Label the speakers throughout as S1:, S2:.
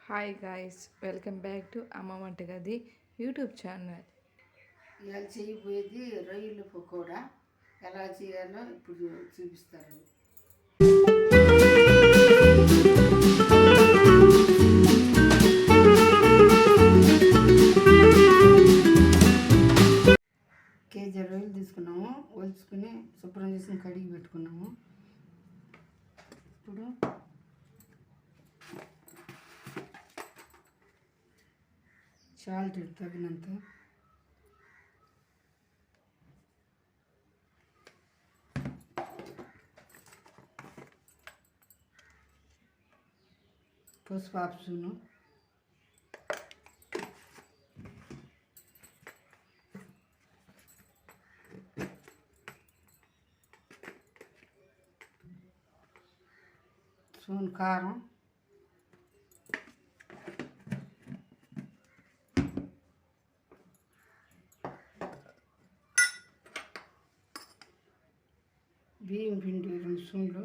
S1: Hi guys, welcome back to అమ్మ వంటగది YouTube channel.
S2: ఇలా చేయబోయేది రొయ్యల పకోడా ఎలా చేయాలో ఇప్పుడు చూపిస్తారు. కేజీ రొయ్యలు తీసుకున్నాము, ఒలుచుకుని శుభ్రం చేసుకుని కడిగి పెట్టుకున్నాము. ఇప్పుడు సాల్ట్ తగినంత, పసుపు హాఫ్ స్పూను, స్పూన్ కారం, బియ్యం పిండి 2 స్పూన్లు,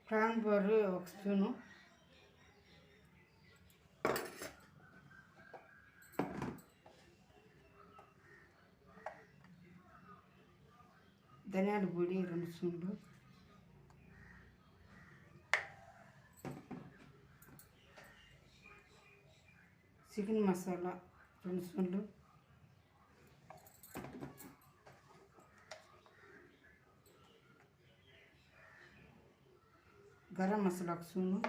S2: ప్రాన్ పౌడర్ 1 స్పూను, ధనియాల పొడి 2 స్పూన్లు, చికెన్ మసాలా 2 స్పూన్లు, గరం మసాలా 1 స్పూను,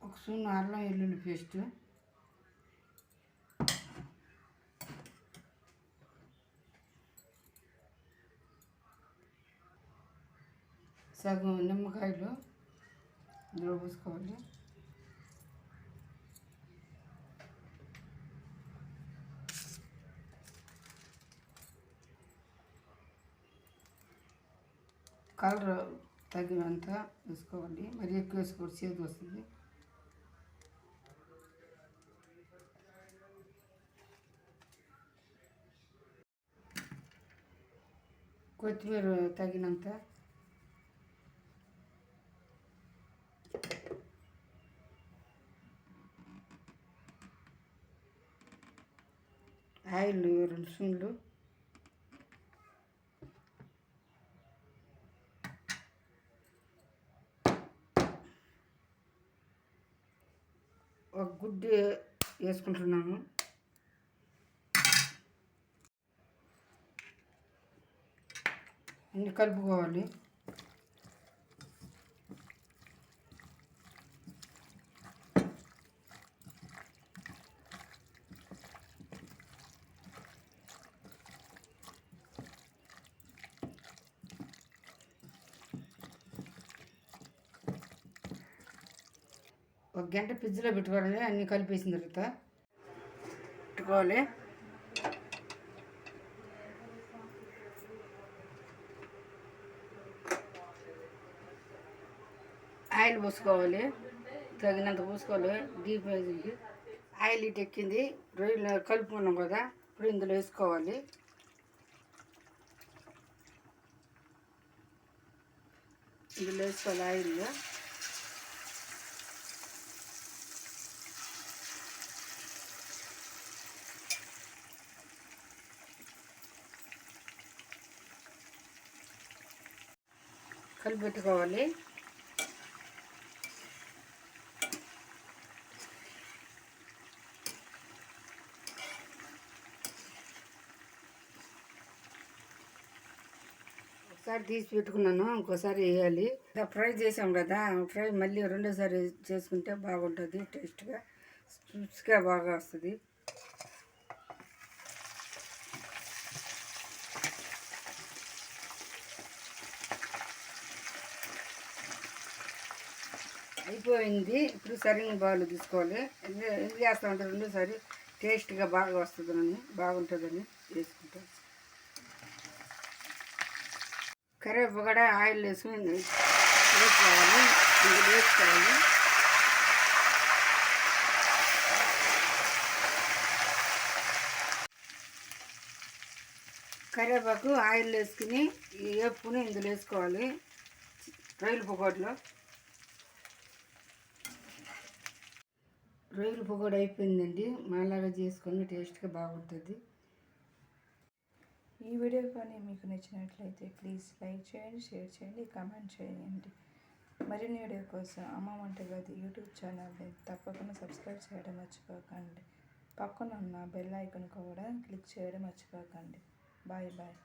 S2: 1 స్పూన్ అల్లం వెల్లుల్లి పేస్ట్, సగం నిమ్మకాయలు ఇందులో పోసుకోవాలి. కలర్ తగినంత వేసుకోవాలి, మరి ఎక్కువ వేసుకోవాలి చేదు వస్తుంది. కొత్తిమీర తగినంత, ఆయిల్ 2 స్పూన్లు, ఒక గుడ్డు వేసుకుంటున్నాము. అన్ని కలుపుకోవాలి. ఒక గంట ఫ్రిడ్జ్లో పెట్టుకోవాలి. అన్నీ కలిపేసిన తర్వాత పెట్టుకోవాలి. ఆయిల్ పోసుకోవాలి, తగినంత పోసుకోవాలి. డీప్ ఫ్రైకి ఆయిల్ ఇటు ఎక్కింది. రొయ్యలు కలుపుకున్నాం కదా, ఇప్పుడు ఇందులో వేసుకోవాలి. ఇందులో వేసుకోవాలి ఆయిల్లో. కలిపెట్టుకోవాలి. ఒకసారి తీసి పెట్టుకున్నాను, ఇంకోసారి వేయాలి. ఫ్రై చేసాం కదా, ఫ్రై మళ్ళీ రెండోసారి చేసుకుంటే బాగుంటుంది. టేస్ట్గా రుచిగా బాగా వస్తుంది. అయిపోయింది. ఇప్పుడు సరిగ్గా బాగా తీసుకోవాలి. ఎందుకు చేస్తామంటే రెండోసారి టేస్ట్గా బాగా వస్తుందని, బాగుంటుందని వేసుకుంటాం. కరివేపాకు ఆయిల్ వేసుకోవాలి. వేసుకోవాలి. కరివేపాకు ఆయిల్ వేసుకుని వేపుకుని ఇందులో వేసుకోవాలి. రొయ్యల పకోడీలో రొయ్యల పకోడీ అయిపోయిందండి. మాలాగా చేసుకొని టేస్ట్గా బాగుంటుంది.
S1: ఈ వీడియో కానీ మీకు నచ్చినట్లయితే ప్లీజ్ లైక్ చేయండి, షేర్ చేయండి, కామెంట్ చేయండి. మరిన్ని వీడియో కోసం అమ్మ వంటగది యూట్యూబ్ ఛానల్ని తప్పకుండా సబ్స్క్రైబ్ చేయడం మర్చిపోకండి. పక్కన ఉన్న బెల్ ఐకాన్ కూడా క్లిక్ చేయడం మర్చిపోకండి. Bye bye.